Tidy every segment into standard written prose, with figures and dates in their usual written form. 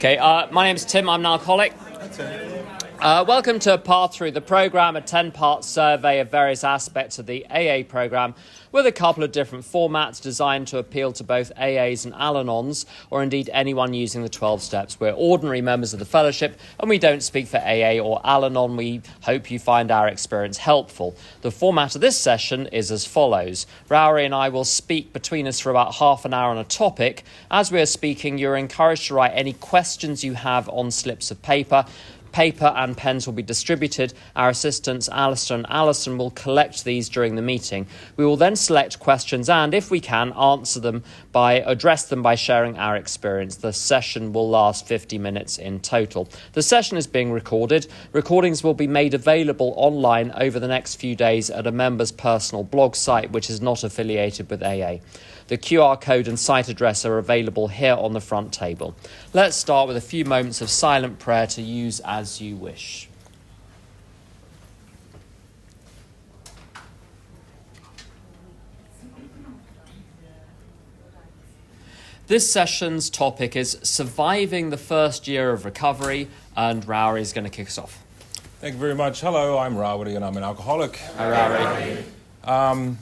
Okay, my name's Tim, I'm an alcoholic. Welcome to Path Through the Programme, a 10-part survey of various aspects of the AA programme with a couple of different formats designed to appeal to both AAs and Al-Anons, or indeed anyone using the 12 steps. We're ordinary members of the fellowship and we don't speak for AA or Al-Anon. We hope you find our experience helpful. The format of this session is as follows. Rawiri and I will speak between us for about half an hour on a topic. As we are speaking, you're encouraged to write any questions you have on slips of paper. Paper and pens will be distributed. Our assistants, Alistair and Alison, will collect these during the meeting. We will then select questions and, if we can, address them by sharing our experience. The session will last 50 minutes in total. The session is being recorded. Recordings will be made available online over the next few days at a member's personal blog site, which is not affiliated with AA. The QR code and site address are available here on the front table. Let's start with a few moments of silent prayer to use as you wish. This session's topic is surviving the first year of recovery, and Rawiri is going to kick us off. Thank you very much. Hello, I'm Rawiri and I'm an alcoholic. Hi, Rawiri.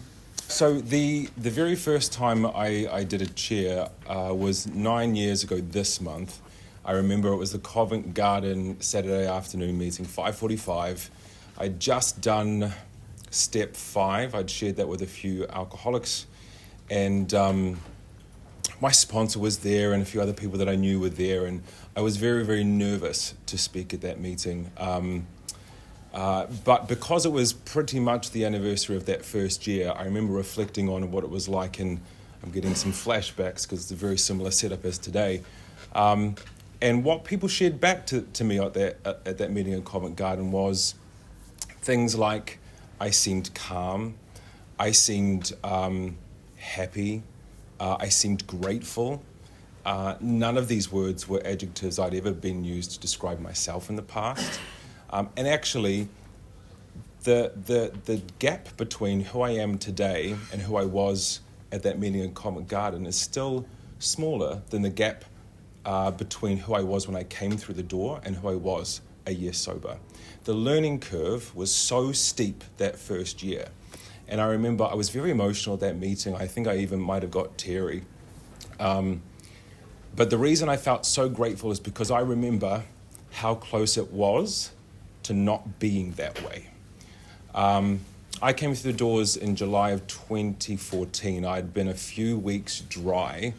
So the very first time I did a chair was 9 years ago this month. I remember it was the Covent Garden Saturday afternoon meeting, 5:45. I'd just done step 5. I'd shared that with a few alcoholics. And my sponsor was there and a few other people that I knew were there. And I was very, very nervous to speak at that meeting. But because it was pretty much the anniversary of that first year, I remember reflecting on what it was like, and I'm getting some flashbacks because it's a very similar setup as today. And what people shared back to me at that meeting in Covent Garden was things like I seemed calm, I seemed happy, I seemed grateful. None of these words were adjectives I'd ever been used to describe myself in the past. And actually, the gap between who I am today and who I was at that meeting in Covent Garden is still smaller than the gap between who I was when I came through the door and who I was a year sober. The learning curve was so steep that first year. And I remember I was very emotional at that meeting. I think I even might have got teary. But the reason I felt so grateful is because I remember how close it was to not being that way. I came through the doors in July of 2014. I'd been a few weeks dry,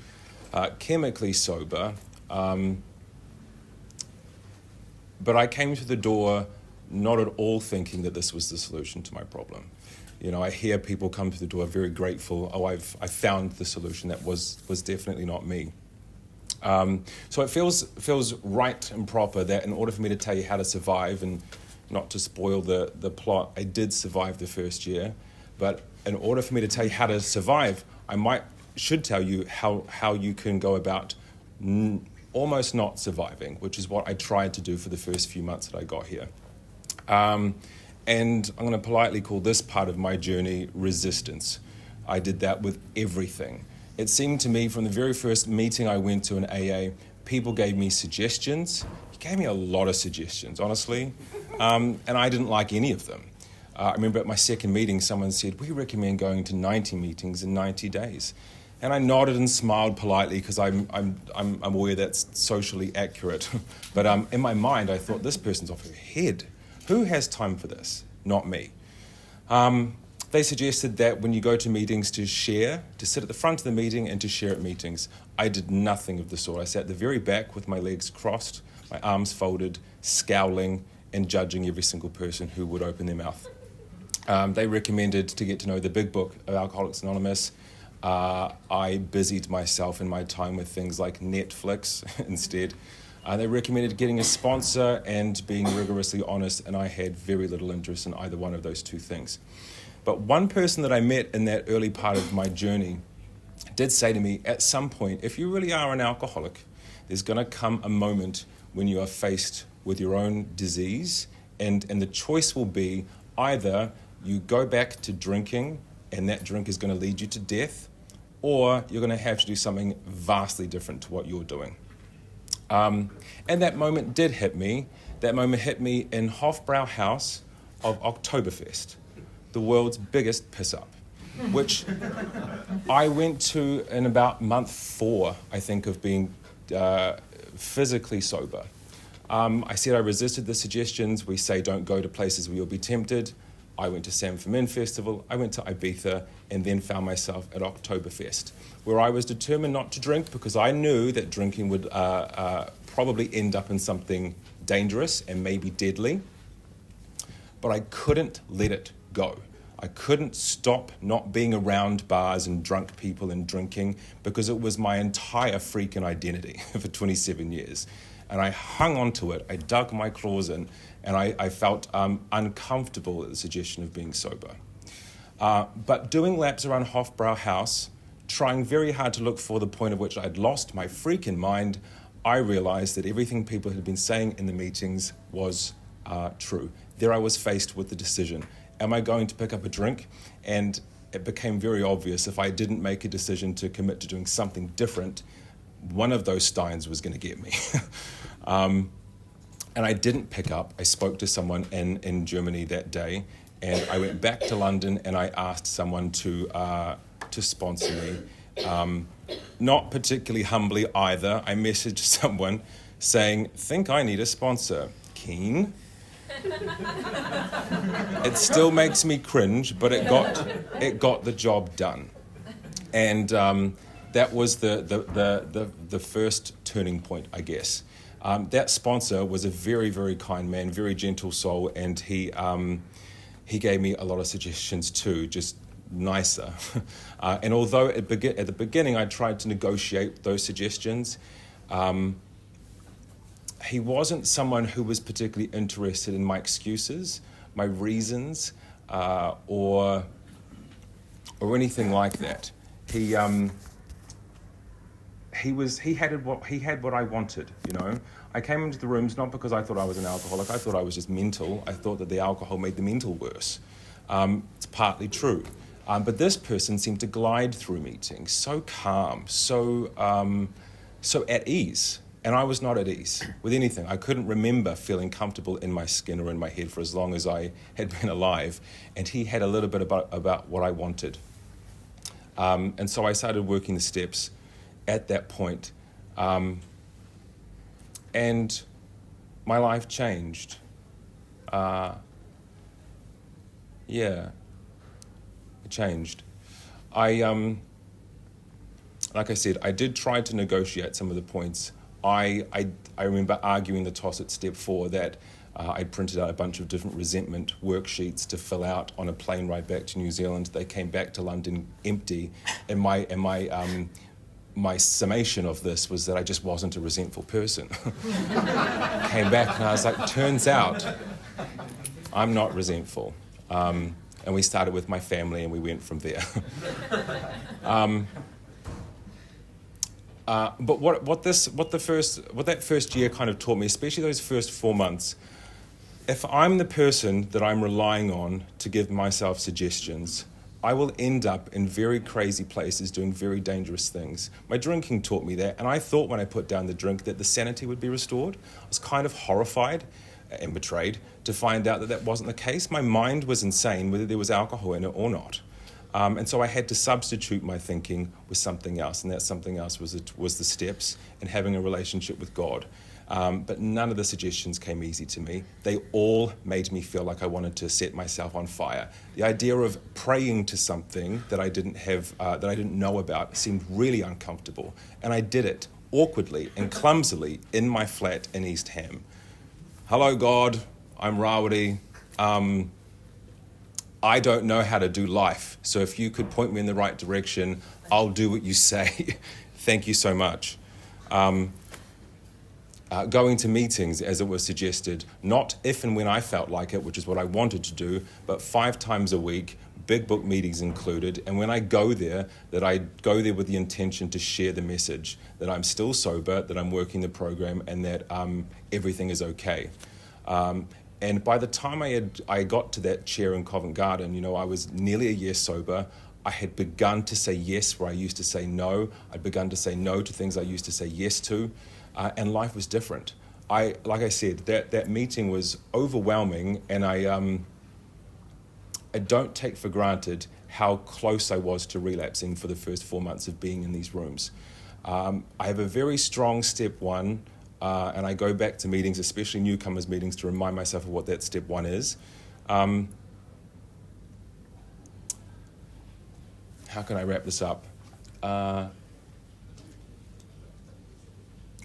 chemically sober, but I came through the door not at all thinking that this was the solution to my problem. You know, I hear people come through the door very grateful. I found the solution. That was definitely not me. So it feels right and proper that in order for me to tell you how to survive, and not to spoil the plot, I did survive the first year, but in order for me to tell you how to survive, should tell you how you can go about almost not surviving, which is what I tried to do for the first few months that I got here. And I'm going to politely call this part of my journey resistance. I did that with everything. It seemed to me from the very first meeting I went to in AA, people gave me suggestions. He gave me a lot of suggestions, honestly, and I didn't like any of them. I remember at my second meeting, someone said, "We recommend going to 90 meetings in 90 days." And I nodded and smiled politely because I'm aware that's socially accurate. But in my mind, I thought, this person's off her head. Who has time for this? Not me. They suggested that when you go to meetings to sit at the front of the meeting and to share at meetings. I did nothing of the sort. I sat at the very back with my legs crossed, my arms folded, scowling and judging every single person who would open their mouth. They recommended to get to know the big book of Alcoholics Anonymous. I busied myself in my time with things like Netflix instead. They recommended getting a sponsor and being rigorously honest, and I had very little interest in either one of those two things. But one person that I met in that early part of my journey did say to me, at some point, if you really are an alcoholic, there's going to come a moment when you are faced with your own disease, and the choice will be either you go back to drinking and that drink is going to lead you to death, or you're going to have to do something vastly different to what you're doing. And that moment did hit me. That moment hit me in Hofbrau House of Oktoberfest, the world's biggest piss-up, which I went to in about month 4, I think, of being physically sober. I said I resisted the suggestions. We say don't go to places where you'll be tempted. I went to San Fermin Festival, I went to Ibiza, and then found myself at Oktoberfest, where I was determined not to drink because I knew that drinking would probably end up in something dangerous and maybe deadly. But I couldn't let it go. I couldn't stop not being around bars and drunk people and drinking because it was my entire freaking identity for 27 years. And I hung on to it, I dug my claws in, and I felt uncomfortable at the suggestion of being sober. But doing laps around Hofbrau House, trying very hard to look for the point at which I'd lost my freaking mind, I realized that everything people had been saying in the meetings was true. There I was faced with the decision. Am I going to pick up a drink? And it became very obvious if I didn't make a decision to commit to doing something different, one of those steins was going to get me. And I didn't pick up. I spoke to someone in Germany that day, and I went back to London and I asked someone to sponsor me. Not particularly humbly either. I messaged someone saying, think I need a sponsor. Keen? It still makes me cringe, but it got the job done. And that was the first turning point, I guess. That sponsor was a very, very kind man, very gentle soul, and he gave me a lot of suggestions too, just nicer. And although at the beginning I tried to negotiate those suggestions, he wasn't someone who was particularly interested in my excuses, my reasons, or anything like that. He had what I wanted, you know. I came into the rooms not because I thought I was an alcoholic. I thought I was just mental. I thought that the alcohol made the mental worse. It's partly true. But this person seemed to glide through meetings, so calm, so at ease. And I was not at ease with anything. I couldn't remember feeling comfortable in my skin or in my head for as long as I had been alive. And he had a little bit about what I wanted. And so I started working the steps at that point. And my life changed. It changed. Like I said, I did try to negotiate some of the points. I remember arguing the toss at step 4 that I printed out a bunch of different resentment worksheets to fill out on a plane ride back to New Zealand. They came back to London empty, and my summation of this was that I just wasn't a resentful person. Came back and I was like, turns out I'm not resentful. And we started with my family and we went from there. But what that first year kind of taught me, especially those first 4 months, if I'm the person that I'm relying on to give myself suggestions, I will end up in very crazy places doing very dangerous things. My drinking taught me that, and I thought when I put down the drink that the sanity would be restored. I was kind of horrified and betrayed to find out that that wasn't the case. My mind was insane, whether there was alcohol in it or not. And so I had to substitute my thinking with something else, and that something else was the steps and having a relationship with God. But none of the suggestions came easy to me. They all made me feel like I wanted to set myself on fire. The idea of praying to something that I didn't have, that I didn't know about, seemed really uncomfortable, and I did it awkwardly and clumsily in my flat in East Ham. Hello, God. I'm Rawiri. I don't know how to do life, so if you could point me in the right direction, I'll do what you say. Thank you so much. Going to meetings, as it was suggested, not if and when I felt like it, which is what I wanted to do, but 5 times a week, big book meetings included, and when I go there, that I go there with the intention to share the message, that I'm still sober, that I'm working the program, and that everything is okay. And by the time I got to that chair in Covent Garden, you know, I was nearly a year sober. I had begun to say yes where I used to say no. I'd begun to say no to things I used to say yes to. and life was different. Like I said, that meeting was overwhelming, and I don't take for granted how close I was to relapsing for the first 4 months of being in these rooms. I have a very strong step one, and I go back to meetings, especially newcomers meetings, to remind myself of what that step one is. How can I wrap this up?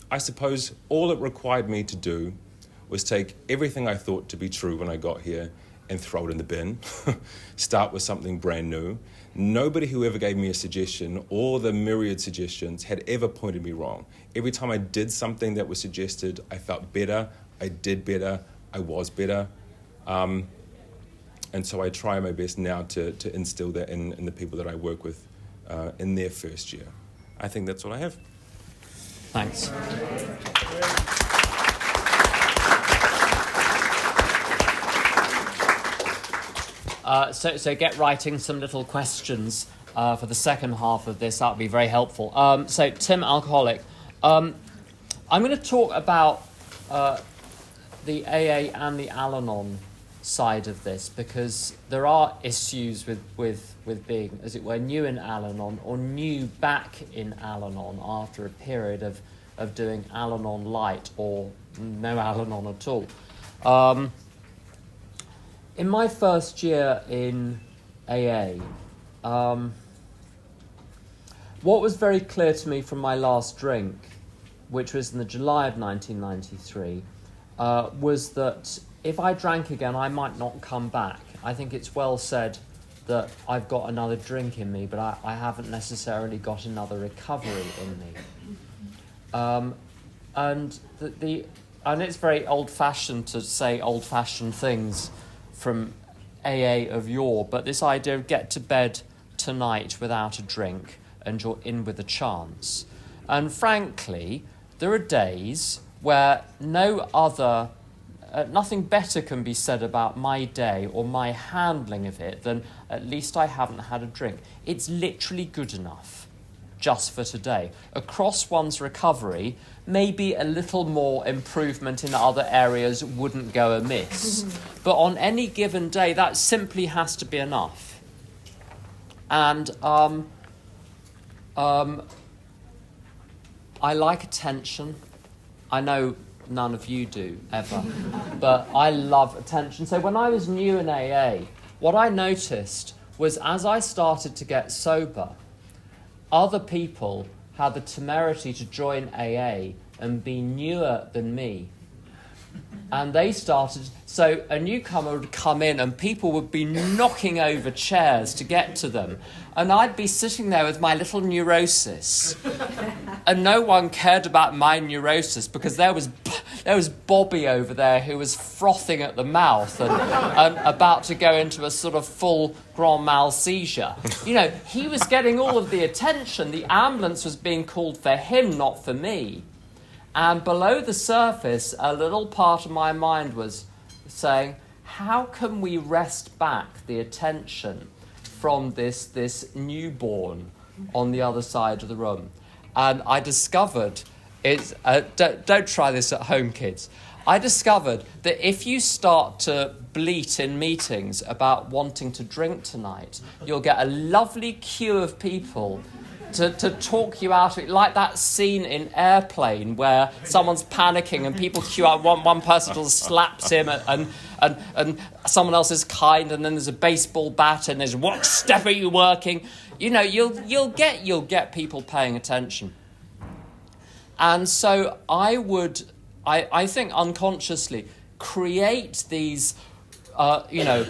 I suppose all it required me to do was take everything I thought to be true when I got here and throw it in the bin, start with something brand new. Nobody who ever gave me a suggestion, or the myriad suggestions, had ever pointed me wrong. Every time I did something that was suggested, I felt better, I did better, I was better. And so I try my best now to instill that in the people that I work with in their first year. I think that's what I have. Thanks. So get writing some little questions for the second half of this. That would be very helpful. So Tim, alcoholic. I'm going to talk about the AA and the Al-Anon side of this, because there are issues with being, as it were, new in Al-Anon or new back in Al-Anon after a period of doing Al-Anon light or no Al-Anon at all. In my first year in AA, what was very clear to me from my last drink, which was in the July of 1993, was that if I drank again, I might not come back. I think it's well said that I've got another drink in me, but I haven't necessarily got another recovery in me. And it's very old-fashioned to say old-fashioned things from AA of yore, but this idea of get to bed tonight without a drink and you're in with a chance. And frankly, there are days where nothing better can be said about my day or my handling of it than at least I haven't had a drink. It's literally good enough just for today. Across one's recovery, maybe a little more improvement in other areas wouldn't go amiss. But on any given day, that simply has to be enough. And I like attention. I know none of you do, ever. But I love attention. So when I was new in AA, what I noticed was as I started to get sober, other people had the temerity to join AA and be newer than me. And they started, so a newcomer would come in and people would be knocking over chairs to get to them. And I'd be sitting there with my little neurosis. And no one cared about my neurosis because there was Bobby over there who was frothing at the mouth and about to go into a sort of full grand mal seizure. You know, he was getting all of the attention. The ambulance was being called for him, not for me. And below the surface, a little part of my mind was saying, how can we wrest back the attention from this newborn on the other side of the room? And I discovered, don't try this at home, kids. I discovered that if you start to bleat in meetings about wanting to drink tonight, you'll get a lovely queue of people to talk you out of it, like that scene in Airplane where someone's panicking and people queue out, one person slaps him and someone else is kind, and then there's a baseball bat and there's, what step are you working? You know, you'll get people paying attention. And so I think unconsciously create these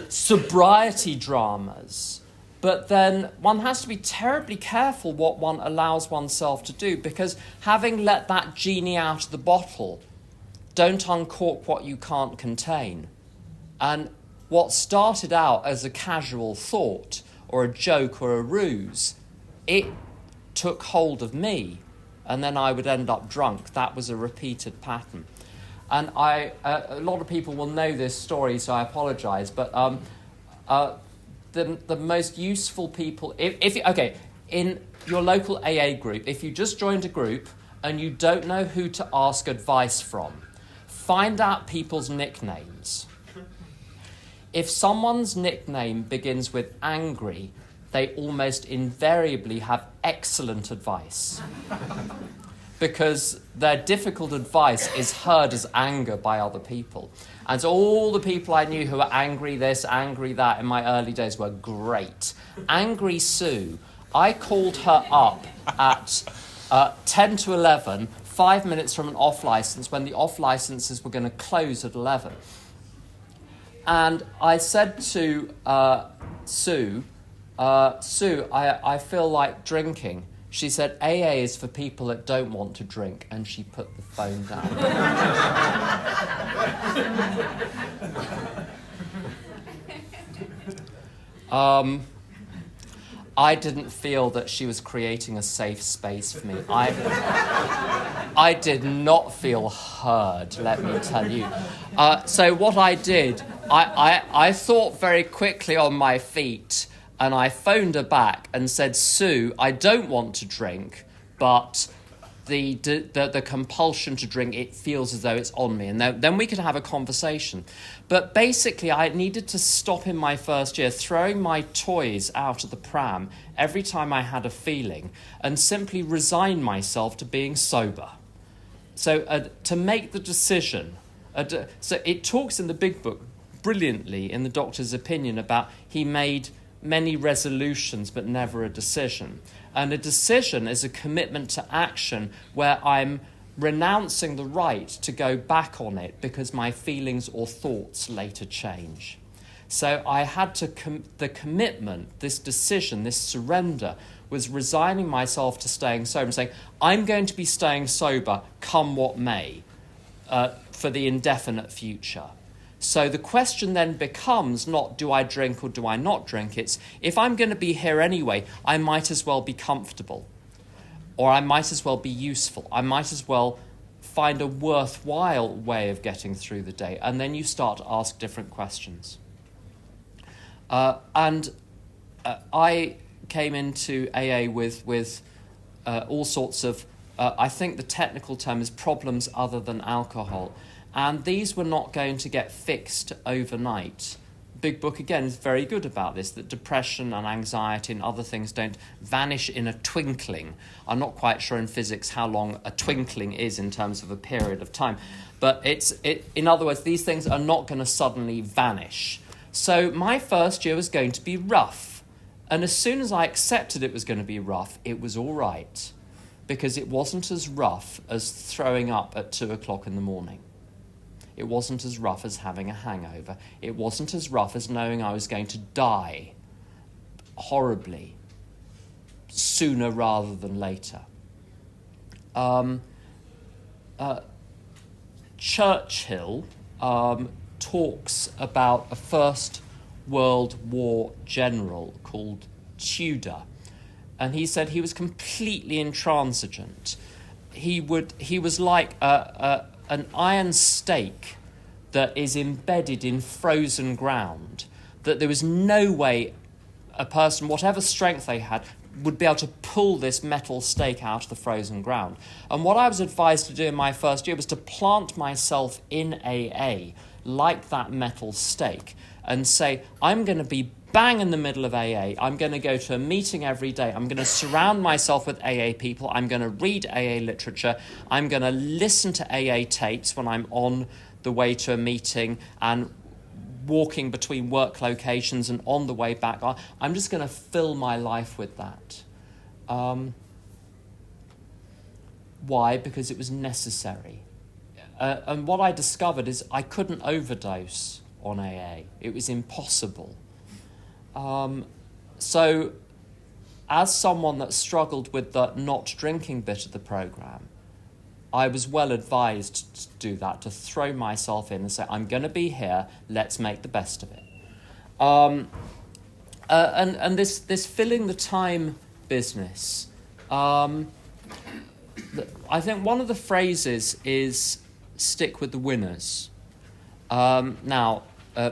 sobriety dramas. But then one has to be terribly careful what one allows oneself to do, because having let that genie out of the bottle, don't uncork what you can't contain. And what started out as a casual thought or a joke or a ruse, it took hold of me, and then I would end up drunk. That was a repeated pattern. And a lot of people will know this story, so I apologise, but the most useful people, in your local AA group, if you just joined a group and you don't know who to ask advice from, find out people's nicknames. If someone's nickname begins with angry, they almost invariably have excellent advice. Because their difficult advice is heard as anger by other people. And so all the people I knew who were angry this, angry that in my early days were great. Angry Sue, I called her up at 10 to 11, 5 minutes from an off licence when the off licences were going to close at 11. And I said to Sue, I feel like drinking. She said, AA is for people that don't want to drink, and she put the phone down. I didn't feel that she was creating a safe space for me. I did not feel heard, let me tell you. So what I did, I thought very quickly on my feet, and I phoned her back and said, Sue, I don't want to drink, but the compulsion to drink, it feels as though it's on me. And then we could have a conversation. But basically, I needed to stop in my first year throwing my toys out of the pram every time I had a feeling and simply resign myself to being sober. So to make the decision, so it talks in the big book brilliantly in the doctor's opinion about he made many resolutions but never a decision. And a decision is a commitment to action where I'm renouncing the right to go back on it because my feelings or thoughts later change. So I had to, the commitment, this decision, this surrender, was resigning myself to staying sober and saying, I'm going to be staying sober come what may for the indefinite future. So the question then becomes not do I drink or do I not drink, it's if I'm going to be here anyway, I might as well be comfortable, or I might as well be useful, I might as well find a worthwhile way of getting through the day, and then you start to ask different questions. I came into AA with all sorts of, I think the technical term is problems other than alcohol. And these were not going to get fixed overnight. Big Book, again, is very good about this, that depression and anxiety and other things don't vanish in a twinkling. I'm not quite sure in physics how long a twinkling is in terms of a period of time. But in other words, these things are not going to suddenly vanish. So my first year was going to be rough. And as soon as I accepted it was going to be rough, it was all right. Because it wasn't as rough as throwing up at 2 o'clock in the morning. It wasn't as rough as having a hangover. It wasn't as rough as knowing I was going to die horribly sooner rather than later. Churchill talks about a First World War general called Tudor, and he said he was completely intransigent. He was like an iron stake that is embedded in frozen ground, that there was no way a person, whatever strength they had, would be able to pull this metal stake out of the frozen ground. And what I was advised to do in my first year was to plant myself in AA like that metal stake and say, I'm going to be bang in the middle of AA. I'm going to go to a meeting every day. I'm going to surround myself with AA people. I'm going to read AA literature. I'm going to listen to AA tapes when I'm on the way to a meeting and walking between work locations and on the way back. I'm just going to fill my life with that. Why? Because it was necessary. And what I discovered is I couldn't overdose on AA. It was impossible. So as someone that struggled with the not drinking bit of the programme, I was well advised to do that, to throw myself in and say, I'm going to be here, let's make the best of it. And this filling the time business, I think one of the phrases is stick with the winners. Now,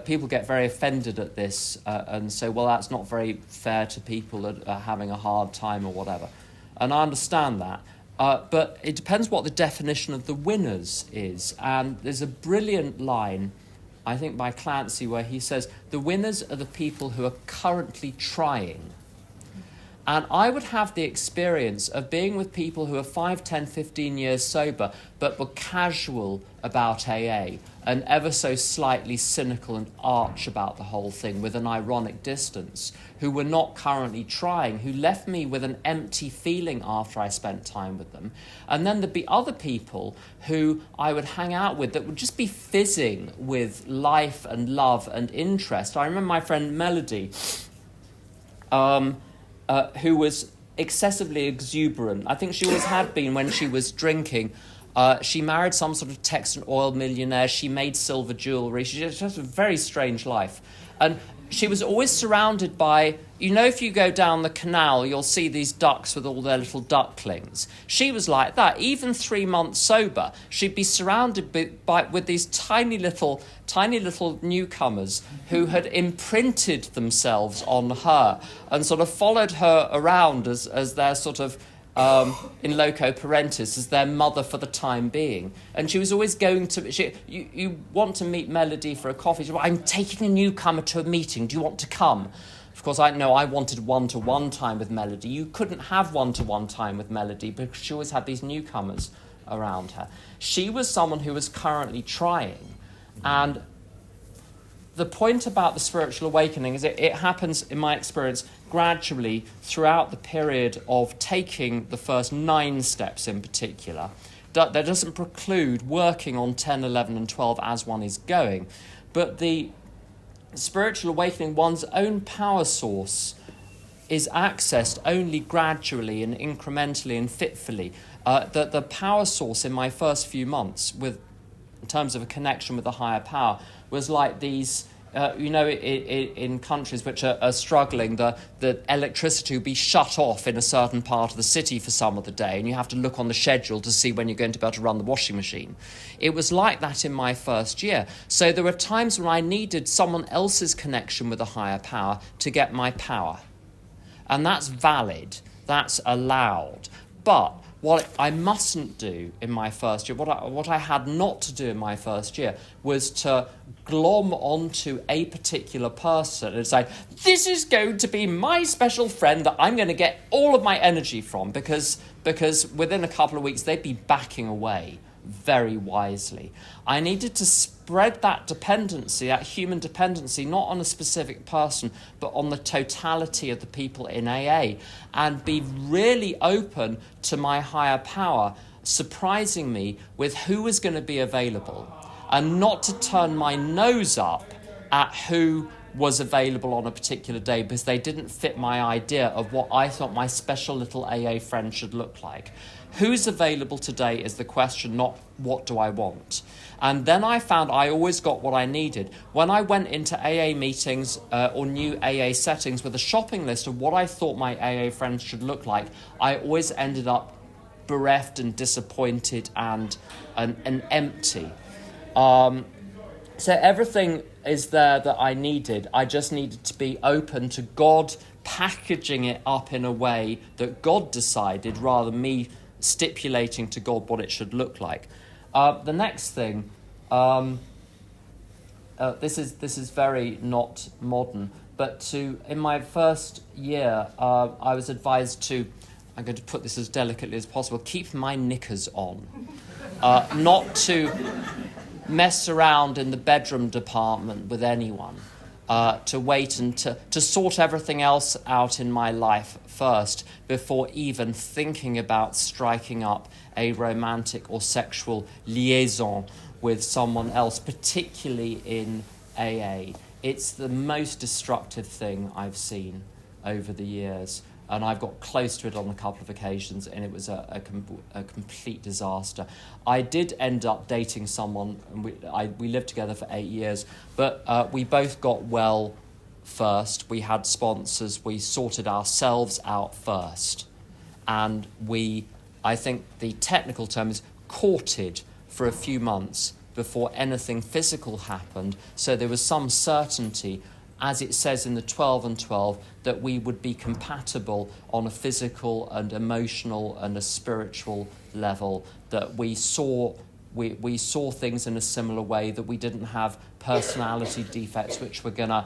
people get very offended at this and say, well, that's not very fair to people that are having a hard time or whatever. And I understand that. But it depends what the definition of the winners is. And there's a brilliant line, I think, by Clancy, where he says, the winners are the people who are currently trying. And I would have the experience of being with people who are 5, 10, 15 years sober, but were casual about AA and ever so slightly cynical and arch about the whole thing with an ironic distance, who were not currently trying, who left me with an empty feeling after I spent time with them. And then there'd be other people who I would hang out with that would just be fizzing with life and love and interest. I remember my friend Melody, who was excessively exuberant. I think she always had been when she was drinking. She married some sort of Texan oil millionaire. She made silver jewellery. She just had a very strange life. And she was always surrounded by, you know, if you go down the canal, you'll see these ducks with all their little ducklings. She was like that. Even 3 months sober, she'd be surrounded with these tiny little newcomers who had imprinted themselves on her and sort of followed her around as their sort of, in loco parentis, as their mother for the time being. And she was always going to... You want to meet Melody for a coffee. She said, I'm taking a newcomer to a meeting. Do you want to come? Of course, I wanted one-to-one time with Melody. You couldn't have one-to-one time with Melody because she always had these newcomers around her. She was someone who was currently trying. And the point about the spiritual awakening is it happens, in my experience, gradually throughout the period of taking the first 9 steps in particular. That doesn't preclude working on 10, 11 and 12 as one is going. But the spiritual awakening, one's own power source, is accessed only gradually and incrementally and fitfully. The power source in my first few months, in terms of a connection with a higher power, was like these, in countries which are struggling, the electricity will be shut off in a certain part of the city for some of the day, and you have to look on the schedule to see when you're going to be able to run the washing machine. It was like that in my first year. So there were times when I needed someone else's connection with a higher power to get my power. And that's valid, that's allowed. But what I mustn't do in my first year, what I had not to do in my first year, was to glom onto a particular person and say, this is going to be my special friend that I'm going to get all of my energy from, because within a couple of weeks they'd be backing away very wisely. I needed to spread that dependency, that human dependency, not on a specific person, but on the totality of the people in AA, and be really open to my higher power surprising me with who was going to be available, and not to turn my nose up at who was available on a particular day because they didn't fit my idea of what I thought my special little AA friend should look like. Who's available today is the question, not what do I want. And then I found I always got what I needed. When I went into AA meetings or new AA settings with a shopping list of what I thought my AA friends should look like, I always ended up bereft and disappointed and empty. So everything is there that I needed. I just needed to be open to God packaging it up in a way that God decided, rather than me stipulating to God what it should look like. The next thing, this is very not modern, but in my first year, I was advised to, I'm going to put this as delicately as possible, keep my knickers on, not to mess around in the bedroom department with anyone, to wait and to sort everything else out in my life first before even thinking about striking up a romantic or sexual liaison with someone else, particularly in AA. It's the most destructive thing I've seen over the years, and I've got close to it on a couple of occasions, and it was a complete disaster. I did end up dating someone, and we lived together for 8 years, but we both got well first. We had sponsors. We sorted ourselves out first. And I think the technical term is courted for a few months before anything physical happened. So there was some certainty as it says in the 12 and 12, that we would be compatible on a physical and emotional and a spiritual level, that we saw things in a similar way, that we didn't have personality defects which were going to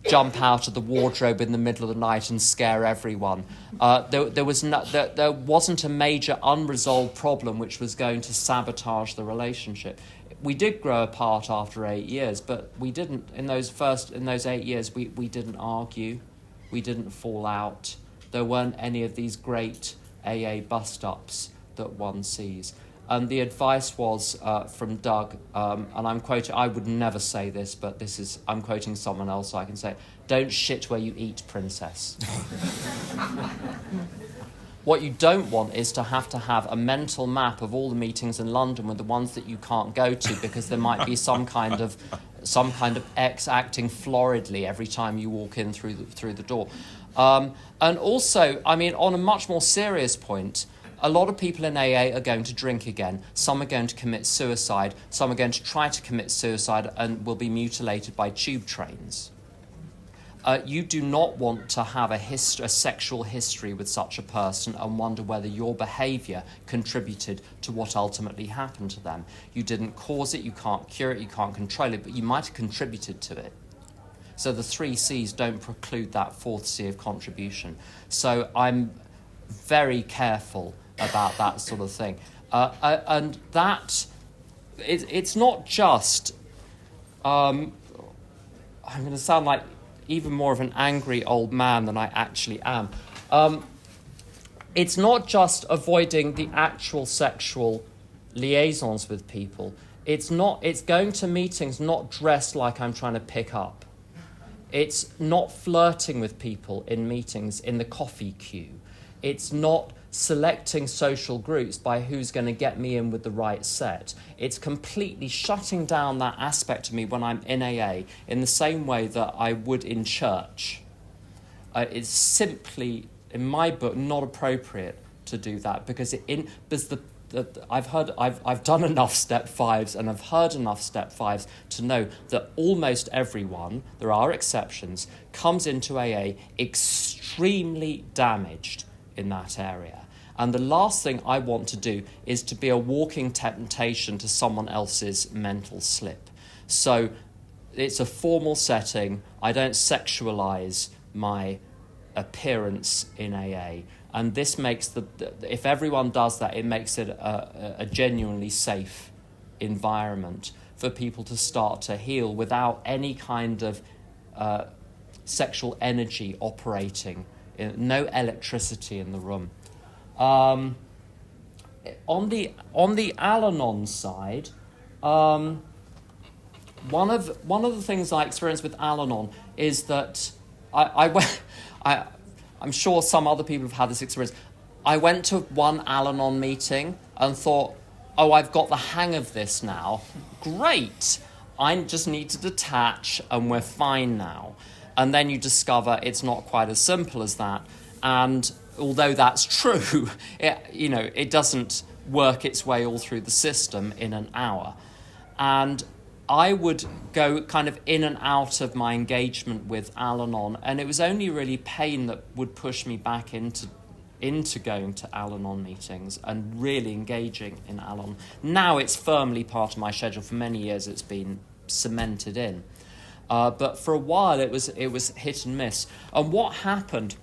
jump out of the wardrobe in the middle of the night and scare everyone. There wasn't a major unresolved problem which was going to sabotage the relationship. We did grow apart after 8 years, but we didn't, in those 8 years, we didn't argue, we didn't fall out. There weren't any of these great AA bust-ups that one sees. And the advice was from Doug, and I'm quoting, I would never say this, but I'm quoting someone else, so I can say it. Don't shit where you eat, princess. What you don't want is to have a mental map of all the meetings in London with the ones that you can't go to because there might be some kind of ex acting floridly every time you walk in through the door. And also, I mean, on a much more serious point, a lot of people in AA are going to drink again. Some are going to commit suicide. Some are going to try to commit suicide and will be mutilated by tube trains. You do not want to have a sexual history with such a person and wonder whether your behaviour contributed to what ultimately happened to them. You didn't cause it, you can't cure it, you can't control it, but you might have contributed to it. So the 3 C's don't preclude that 4th C of contribution. So I'm very careful about that sort of thing. And that, it's not just, I'm going to sound like even more of an angry old man than I actually am. It's not just avoiding the actual sexual liaisons with people. It's going to meetings not dressed like I'm trying to pick up. It's not flirting with people in meetings in the coffee queue. It's not selecting social groups by who's going to get me in with the right set. It's completely shutting down that aspect of me when I'm in AA in the same way that I would in church. It's simply, in my book, not appropriate to do that because I've done enough step 5s and I've heard enough step 5s to know that almost everyone, there are exceptions, comes into AA extremely damaged in that area. And the last thing I want to do is to be a walking temptation to someone else's mental slip. So it's a formal setting. I don't sexualize my appearance in AA. And this makes if everyone does that, it makes it a genuinely safe environment for people to start to heal without any kind of sexual energy operating, no electricity in the room. On the Al-Anon side, one of the things I experienced with Al-Anon is that I'm sure some other people have had this experience. I went to one Al-Anon meeting and thought, oh, I've got the hang of this now. Great. I just need to detach and we're fine now. And then you discover it's not quite as simple as that. And although that's true, it doesn't work its way all through the system in an hour. And I would go kind of in and out of my engagement with Al-Anon, and it was only really pain that would push me back into going to Al-Anon meetings and really engaging in Al-Anon. Now it's firmly part of my schedule. For many years it's been cemented in. But for a while it was hit and miss. And what happened,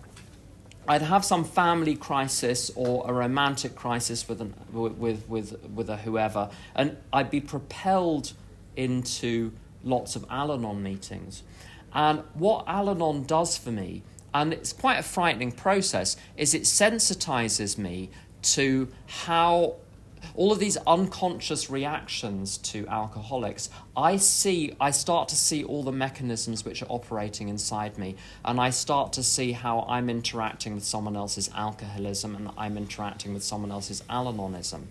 I'd have some family crisis or a romantic crisis with a whoever, and I'd be propelled into lots of Al-Anon meetings. And what Al-Anon does for me, and it's quite a frightening process, is it sensitizes me to how all of these unconscious reactions to alcoholics, I start to see all the mechanisms which are operating inside me, and I start to see how I'm interacting with someone else's alcoholism and I'm interacting with someone else's Al-Anonism.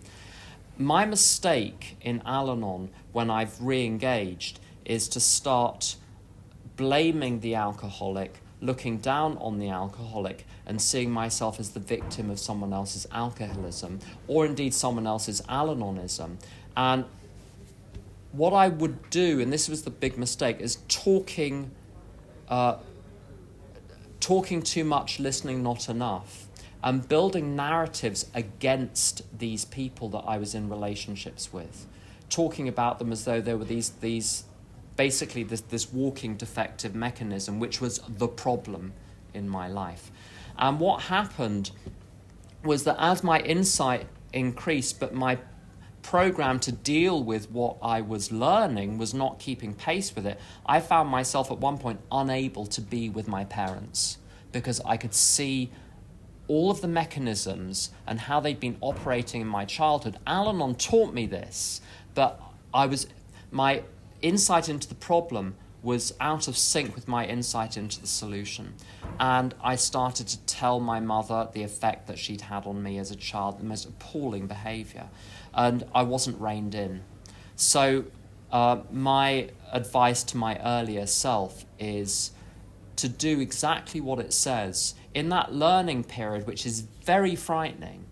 My mistake in Al-Anon when I've re-engaged is to start blaming the alcoholic, looking down on the alcoholic and seeing myself as the victim of someone else's alcoholism or indeed someone else's Al-Anonism. And what I would do, and this was the big mistake, is talking too much, listening not enough, and building narratives against these people that I was in relationships with, talking about them as though there were these basically this walking defective mechanism, which was the problem in my life. And what happened was that as my insight increased, but my program to deal with what I was learning was not keeping pace with it, I found myself at one point unable to be with my parents because I could see all of the mechanisms and how they'd been operating in my childhood. Al-Anon taught me this, but my insight into the problem was out of sync with my insight into the solution. And I started to tell my mother the effect that she'd had on me as a child, the most appalling behaviour. And I wasn't reined in. So my advice to my earlier self is to do exactly what it says. In that learning period, which is very frightening,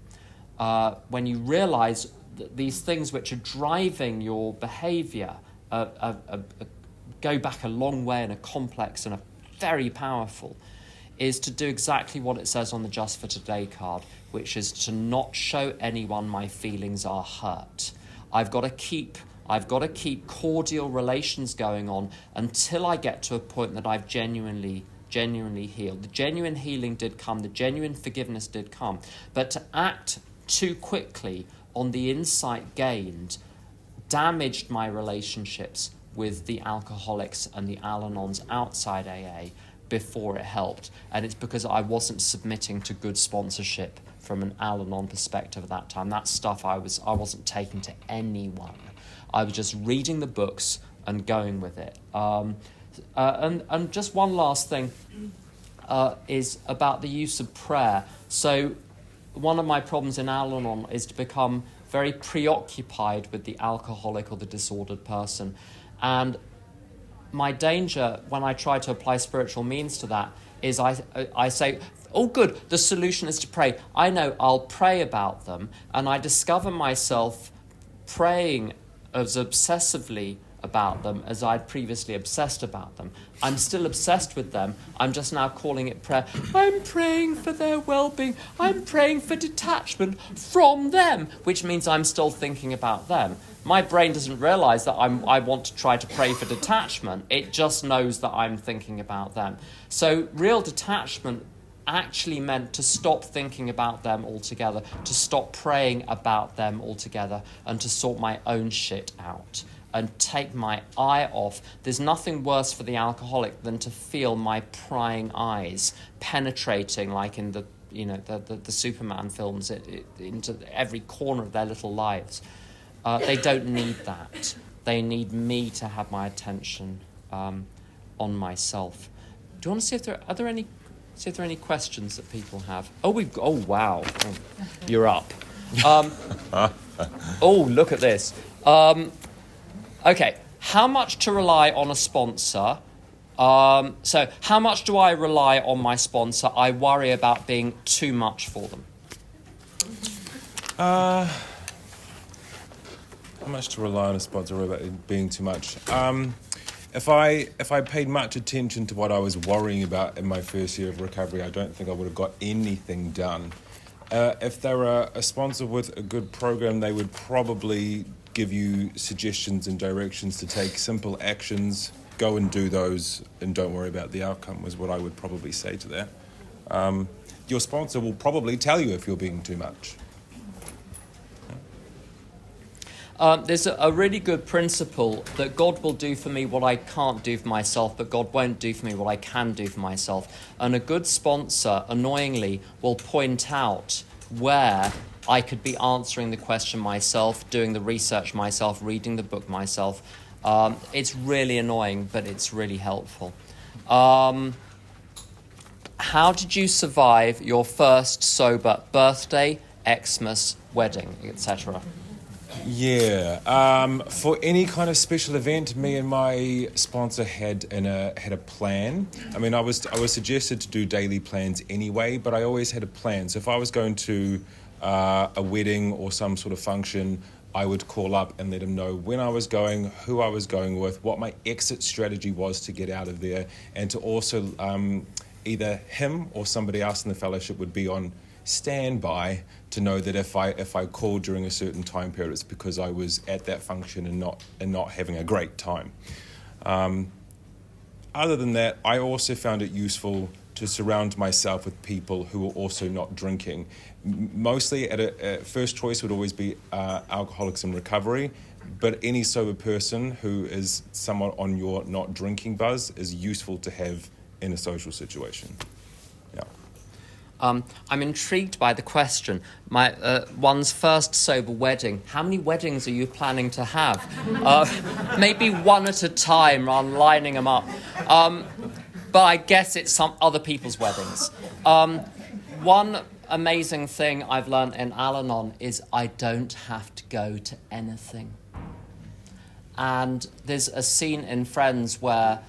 when you realise that these things which are driving your behaviour go back a long way and are complex and are very powerful, is to do exactly what it says on the Just for Today card, which is to not show anyone my feelings are hurt. I've got to keep cordial relations going on until I get to a point that I've genuinely healed. The genuine healing did come, the genuine forgiveness did come, but to act too quickly on the insight gained damaged my relationships with the alcoholics and the Al-Anons outside AA before it helped. And it's because I wasn't submitting to good sponsorship from an Al-Anon perspective at that time. That stuff I wasn't taking to anyone. I was just reading the books and going with it. And just one last thing is about the use of prayer. So one of my problems in Al-Anon is to become very preoccupied with the alcoholic or the disordered person. And my danger when I try to apply spiritual means to that is I say, oh good, the solution is to pray. I know, I'll pray about them. And I discover myself praying as obsessively about them as I'd previously obsessed about them. I'm still obsessed with them. I'm just now calling it prayer. I'm praying for their well-being. I'm praying for detachment from them, which means I'm still thinking about them. My brain doesn't realise that I want to try to pray for detachment. It just knows that I'm thinking about them. So real detachment actually meant to stop thinking about them altogether, to stop praying about them altogether, and to sort my own shit out and take my eye off. There's nothing worse for the alcoholic than to feel my prying eyes penetrating, like in the Superman films, into every corner of their little lives. They don't need that. They need me to have my attention on myself. Do you want to see if there are any questions that people have? Oh wow, you're up. Oh, look at this. Okay, how much to rely on a sponsor? So how much do I rely on my sponsor? I worry about being too much for them. How much to rely on a sponsor? Worry about it being too much. If I paid much attention to what I was worrying about in my first year of recovery, I don't think I would have got anything done. If they were a sponsor with a good program, they would probably give you suggestions and directions to take simple actions. Go and do those and don't worry about the outcome, was what I would probably say to that. Your sponsor will probably tell you if you're being too much. There's a really good principle that God will do for me what I can't do for myself, but God won't do for me what I can do for myself. And a good sponsor, annoyingly, will point out where I could be answering the question myself, doing the research myself, reading the book myself. It's really annoying, but it's really helpful. How did you survive your first sober birthday, Xmas, wedding, etc.? Yeah, for any kind of special event, me and my sponsor had a plan. I mean, I was suggested to do daily plans anyway, but I always had a plan. So if I was going to a wedding or some sort of function, I would call up and let him know when I was going, who I was going with, what my exit strategy was to get out of there, and to also either him or somebody else in the fellowship would be on standby to know that if I called during a certain time period, it's because I was at that function and not having a great time. Other than that, I also found it useful to surround myself with people who were also not drinking. Mostly at first choice would always be Alcoholics in Recovery, but any sober person who is somewhat on your not drinking buzz is useful to have in a social situation. Yeah. I'm intrigued by the question. One's first sober wedding. How many weddings are you planning to have? Maybe one at a time, rather than lining them up. But I guess it's some other people's weddings. One amazing thing I've learned in Al-Anon is I don't have to go to anything. And there's a scene in Friends where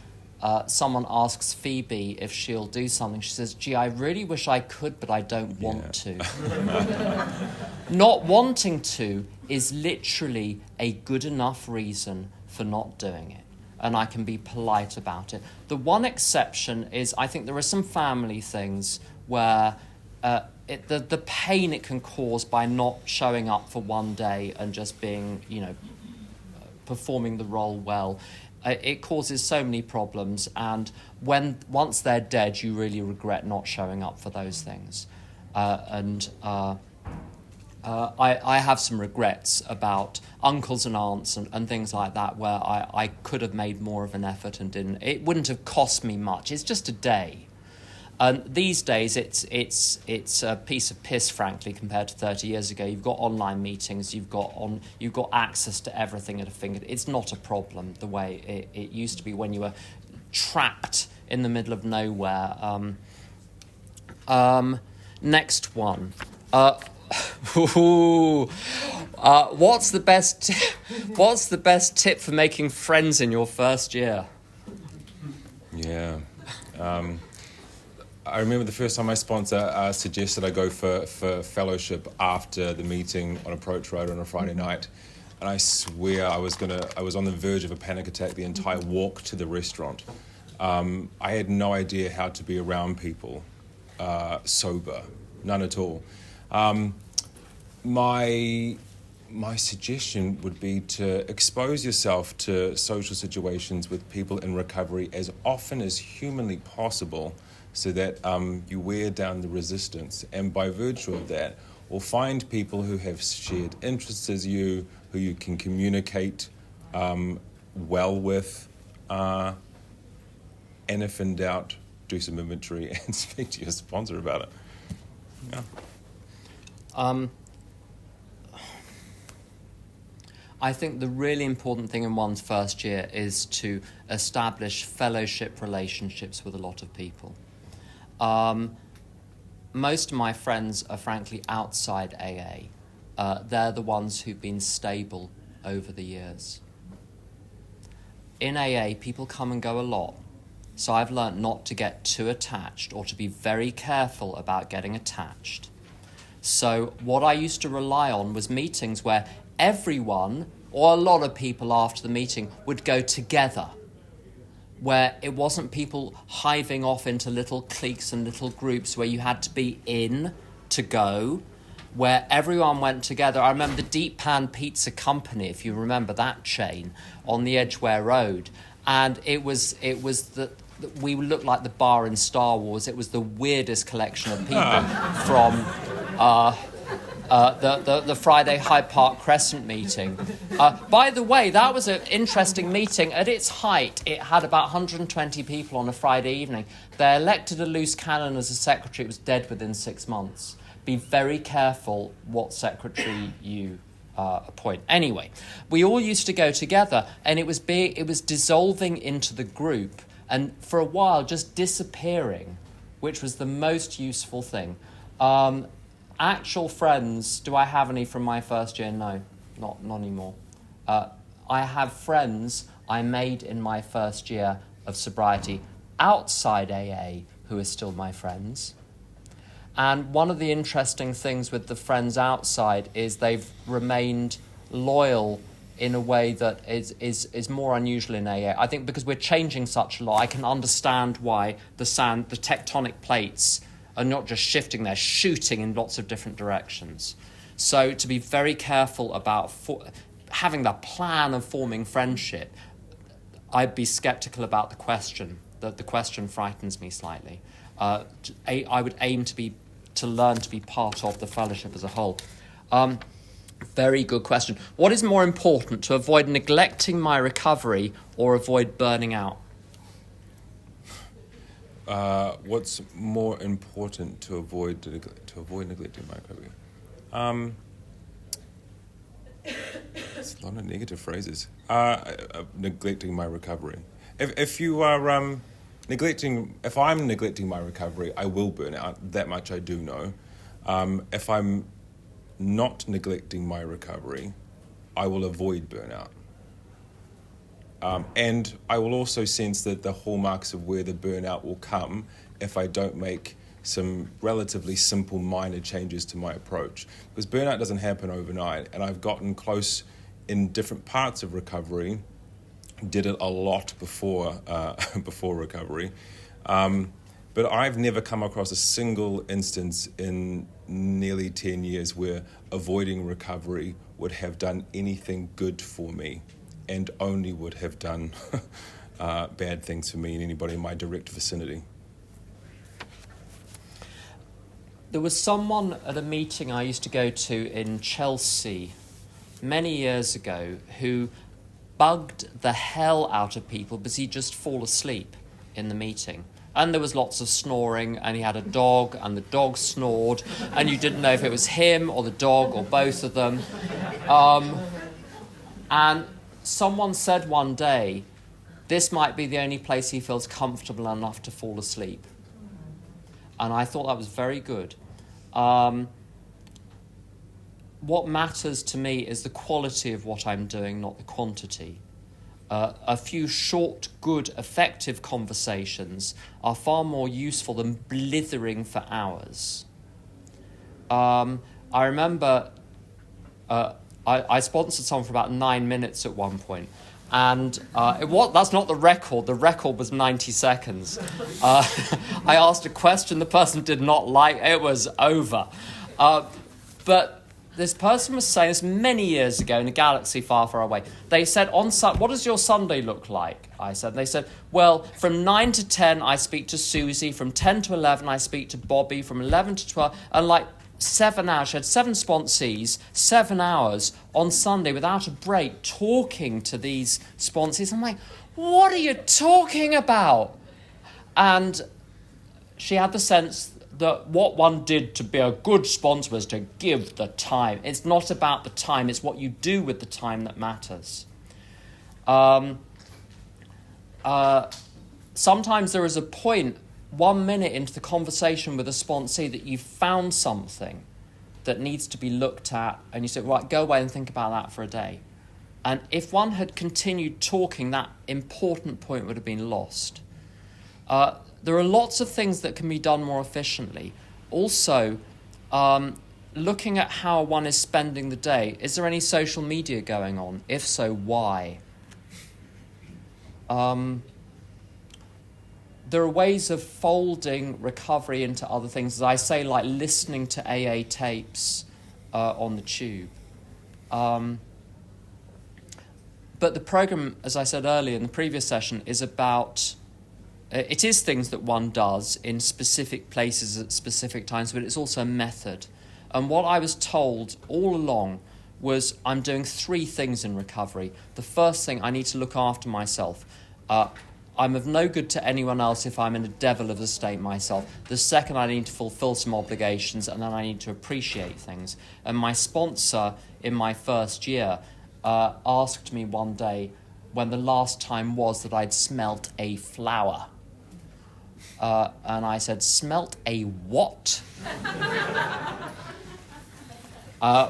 someone asks Phoebe if she'll do something. She says, gee, I really wish I could, but I don't want to. Not wanting to is literally a good enough reason for not doing it. And I can be polite about it. The one exception is I think there are some family things where the pain it can cause by not showing up for one day and just being, performing the role well, it causes so many problems. And once they're dead, you really regret not showing up for those things. I have some regrets about uncles and aunts and things like that where I could have made more of an effort and didn't. It wouldn't have cost me much. It's just a day. And these days it's a piece of piss, frankly, compared to 30 years ago. You've got online meetings, you've got access to everything at a finger. It's not a problem the way it used to be when you were trapped in the middle of nowhere. Next one. What's the best tip for making friends in your first year? Yeah. I remember the first time my sponsor suggested I go for fellowship after the meeting on Approach Road on a Friday night. And I swear I was on the verge of a panic attack the entire walk to the restaurant. I had no idea how to be around people sober, none at all. My suggestion would be to expose yourself to social situations with people in recovery as often as humanly possible so that you wear down the resistance. And by virtue of that, or find people who have shared interests as you, who you can communicate well with, and if in doubt, do some inventory and speak to your sponsor about it. Yeah. I think the really important thing in one's first year is to establish fellowship relationships with a lot of people. Most of my friends are frankly outside AA. They're the ones who've been stable over the years. In AA, people come and go a lot. So I've learnt not to get too attached or to be very careful about getting attached. So what I used to rely on was meetings where everyone, or a lot of people after the meeting, would go together, where it wasn't people hiving off into little cliques and little groups where you had to be in to go, where everyone went together. I remember the Deep Pan Pizza Company, if you remember that chain, on the Edgware Road. And it was we looked like the bar in Star Wars. It was the weirdest collection of people from the Friday Hyde Park Crescent meeting. By the way, that was an interesting meeting. At its height, it had about 120 people on a Friday evening. They elected a loose cannon as a secretary. It was dead within 6 months. Be very careful what secretary you appoint. Anyway, we all used to go together, and it was dissolving into the group, and for a while just disappearing, which was the most useful thing. Actual friends, do I have any from my first year? No, not anymore. I have friends I made in my first year of sobriety outside AA who are still my friends. And one of the interesting things with the friends outside is they've remained loyal in a way that is more unusual in AA. I think because we're changing such a lot, I can understand why the tectonic plates are not just shifting, they're shooting in lots of different directions. So to be very careful about having the plan of forming friendship, I'd be sceptical about the question. The question frightens me slightly. I would aim to learn to be part of the fellowship as a whole. Very good question. What is more important, to avoid neglecting my recovery or avoid burning out? What's more important to avoid neglecting my recovery? It's a lot of negative phrases. Neglecting my recovery. If I'm neglecting my recovery, I will burn out. That much I do know. If I'm not neglecting my recovery, I will avoid burnout. And I will also sense that the hallmarks of where the burnout will come if I don't make some relatively simple minor changes to my approach. Because burnout doesn't happen overnight, and I've gotten close in different parts of recovery, did it a lot before recovery. But I've never come across a single instance in nearly 10 years where avoiding recovery would have done anything good for me, and only would have done bad things for me and anybody in my direct vicinity. There was someone at a meeting I used to go to in Chelsea many years ago who bugged the hell out of people because he'd just fall asleep in the meeting. And there was lots of snoring, and he had a dog, and the dog snored, and you didn't know if it was him or the dog or both of them. And someone said one day, this might be the only place he feels comfortable enough to fall asleep. And I thought that was very good. What matters to me is the quality of what I'm doing, not the quantity. A few short, good, effective conversations are far more useful than blithering for hours. I remember I sponsored someone for about 9 minutes at one point, and that's not the record. The record was 90 seconds. I asked a question the person did not like. It was over. But this person was saying this many years ago in a galaxy far, far away. They said, what does your Sunday look like? I said. They said, well, from 9 to 10, I speak to Susie. From 10 to 11, I speak to Bobby. From 11 to 12, and like 7 hours. She had 7 sponsees, 7 hours on Sunday without a break, talking to these sponsees. I'm like, what are you talking about? And she had the sense that what one did to be a good sponsor was to give the time. It's not about the time, it's what you do with the time that matters. Sometimes there is a point, 1 minute into the conversation with a sponsee, that you found something that needs to be looked at, and you say, right, go away and think about that for a day. And if one had continued talking, that important point would have been lost. There are lots of things that can be done more efficiently. Also, looking at how one is spending the day. Is there any social media going on? If so, why? There are ways of folding recovery into other things, as I say, like listening to AA tapes on the tube. But the program, as I said earlier in the previous session, is about... It is things that one does in specific places at specific times, but it's also a method. And what I was told all along was I'm doing 3 things in recovery. The first thing, I need to look after myself. I'm of no good to anyone else if I'm in a devil of a state myself. The second, I need to fulfill some obligations, and then I need to appreciate things. And my sponsor in my first year asked me one day when the last time was that I'd smelt a flower. And I said, smelt a what?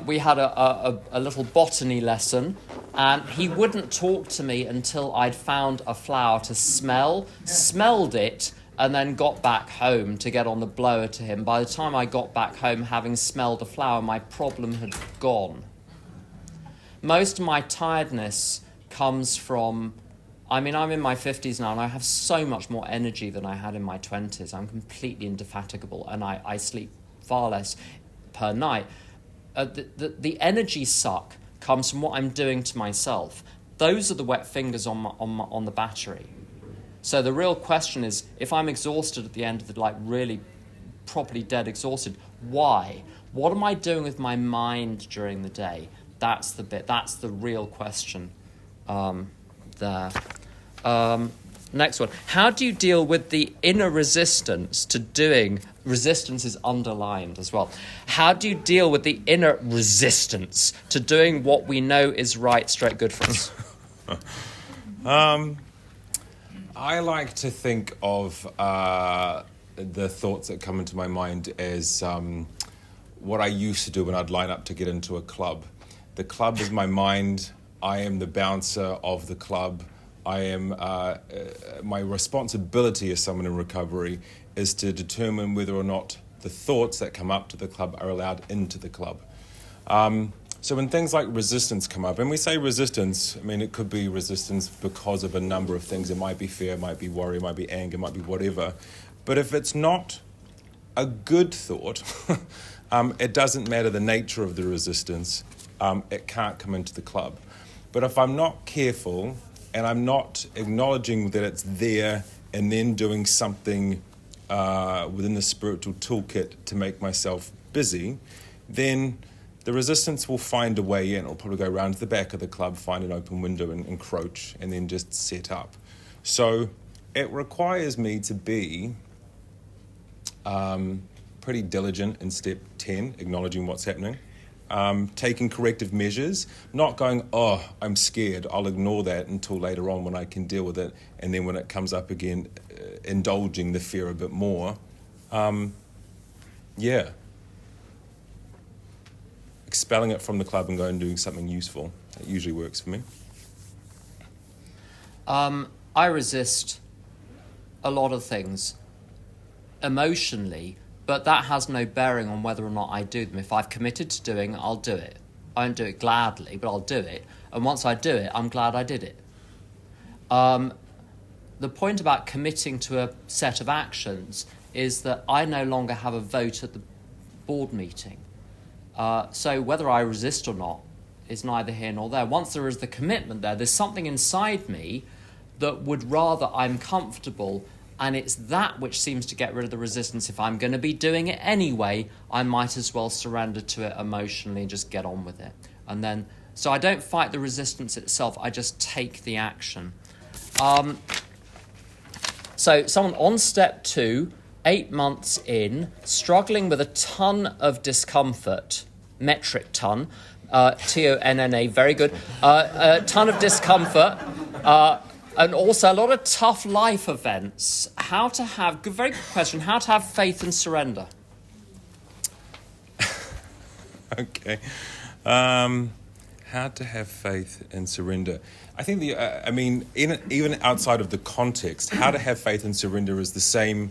We had a little botany lesson, and he wouldn't talk to me until I'd found a flower to smell, smelled it, and then got back home to get on the blower to him. By the time I got back home, having smelled a flower, my problem had gone. most of my tiredness comes from, I'm in my 50s now and I have so much more energy than I had in my 20s. I'm completely indefatigable and I sleep far less per night. The energy suck comes from what I'm doing to myself. Those are the wet fingers on the battery. So the real question is, if I'm exhausted at the end of the really properly dead exhausted, why? What am I doing with my mind during the day? That's the real question there. Next one. How do you deal with the inner resistance to doing... Resistance is underlined as well. How do you deal with the inner resistance to doing what we know is right, straight good for us? I like to think of the thoughts that come into my mind as what I used to do when I'd line up to get into a club. The club is my mind. I am the bouncer of the club. I am my responsibility as someone in recovery is to determine whether or not the thoughts that come up to the club are allowed into the club. So when things like resistance come up, and we say resistance, I mean, it could be resistance because of a number of things. It might be fear, it might be worry, it might be anger, it might be whatever. But if it's not a good thought, it doesn't matter the nature of the resistance, it can't come into the club. But if I'm not careful and I'm not acknowledging that it's there and then doing something within the spiritual toolkit to make myself busy, then the resistance will find a way in. It'll probably go around to the back of the club, find an open window and encroach, and then just set up. So it requires me to be pretty diligent in step 10, acknowledging what's happening, taking corrective measures, not going, oh, I'm scared, I'll ignore that until later on when I can deal with it, and then when it comes up again, indulging the fear a bit more. Expelling it from the club and going and doing something useful. It usually works for me. I resist a lot of things emotionally, but that has no bearing on whether or not I do them. If I've committed to doing it, I'll do it. I don't do it gladly, but I'll do it. And once I do it, I'm glad I did it. The point about committing to a set of actions is that I no longer have a vote at the board meeting. So whether I resist or not is neither here nor there. Once there is the commitment there's something inside me that would rather I'm comfortable, and it's that which seems to get rid of the resistance. If I'm going to be doing it anyway, I might as well surrender to it emotionally and just get on with it. And then, so I don't fight the resistance itself, I just take the action. So someone on step 2, 8 months in, struggling with a ton of discomfort, metric ton, Tonna, very good, a ton of discomfort, and also a lot of tough life events. Very good question, how to have faith and surrender? Okay. How to have faith and surrender. I think even outside of the context, how to have faith and surrender is the same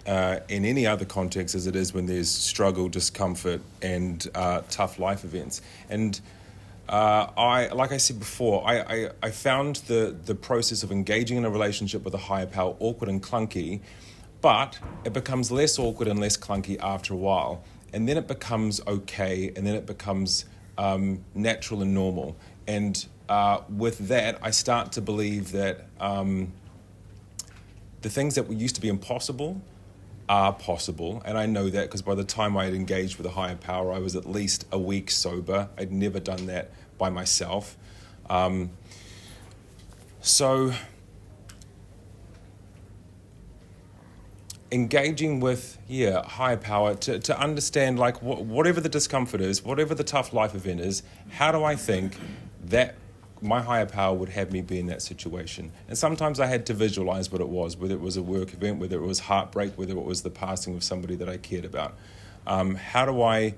in any other context as it is when there's struggle, discomfort, and tough life events. And like I said before, I found the process of engaging in a relationship with a higher power awkward and clunky, but it becomes less awkward and less clunky after a while. And then it becomes okay, and then it becomes natural and normal. And with that, I start to believe that the things that used to be impossible are possible. And I know that because by the time I had engaged with a higher power, I was at least a week sober. I'd never done that by myself. So engaging with higher power to understand, like, whatever the discomfort is, whatever the tough life event is, how do I think that my higher power would have me be in that situation? And sometimes I had to visualize what it was, whether it was a work event, whether it was heartbreak, whether it was the passing of somebody that I cared about. How do I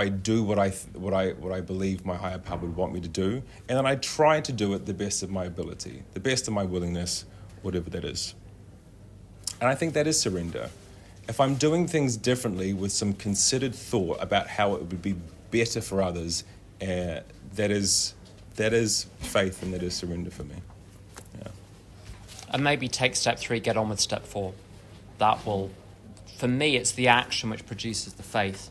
do what I believe my higher power would want me to do? And then I try to do it the best of my ability, the best of my willingness, whatever that is. And I think that is surrender. If I'm doing things differently with some considered thought about how it would be better for others, that is that is faith and that is surrender for me. Yeah. And maybe take step 3, get on with step 4. That will, for me, it's the action which produces the faith.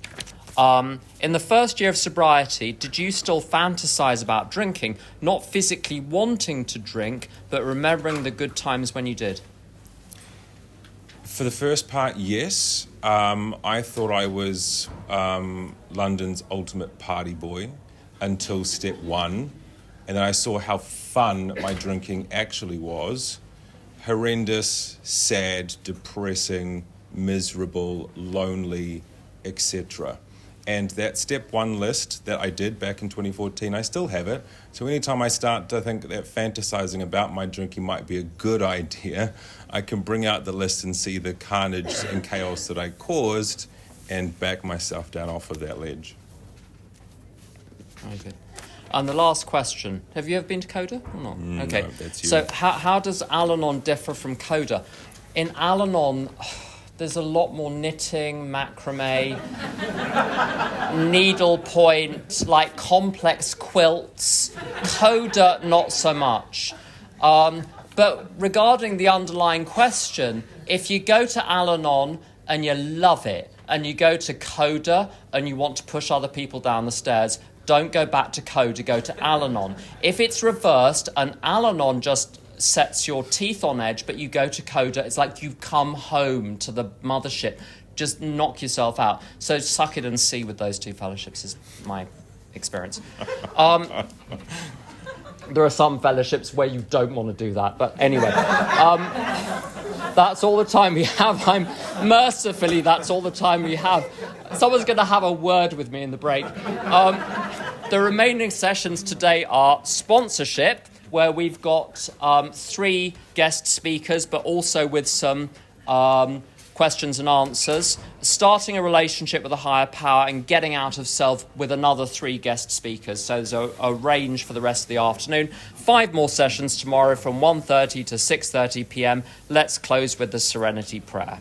In the first year of sobriety, did you still fantasize about drinking, not physically wanting to drink, but remembering the good times when you did? For the first part, yes. I thought I was London's ultimate party boy until step 1. And then I saw how fun my drinking actually was. Horrendous, sad, depressing, miserable, lonely, etc. And that step 1 list that I did back in 2014, I still have it. So anytime I start to think that fantasizing about my drinking might be a good idea, I can bring out the list and see the carnage and chaos that I caused and back myself down off of that ledge. Very good. And the last question, have you ever been to Coda or not? Okay. No, that's you. So how does Al-Anon differ from Coda? In Al-Anon, there's a lot more knitting, macrame, needlepoint, like complex quilts. Coda, not so much. But regarding the underlying question, if you go to Al-Anon and you love it, and you go to Coda and you want to push other people down the stairs, don't go back to Coda, go to Al-Anon. If it's reversed and Al-Anon just sets your teeth on edge, but you go to Coda, it's like you've come home to the mothership. Just knock yourself out. So suck it and see with those 2 fellowships is my experience. There are some fellowships where you don't want to do that, but anyway. That's all the time we have. Mercifully, that's all the time we have. Someone's going to have a word with me in the break. The remaining sessions today are sponsorship, where we've got 3 guest speakers, but also with some questions and answers, starting a relationship with a higher power and getting out of self with another 3 guest speakers. So there's a range for the rest of the afternoon. 5 more sessions tomorrow from 1:30 to 6:30 p.m. Let's close with the Serenity Prayer.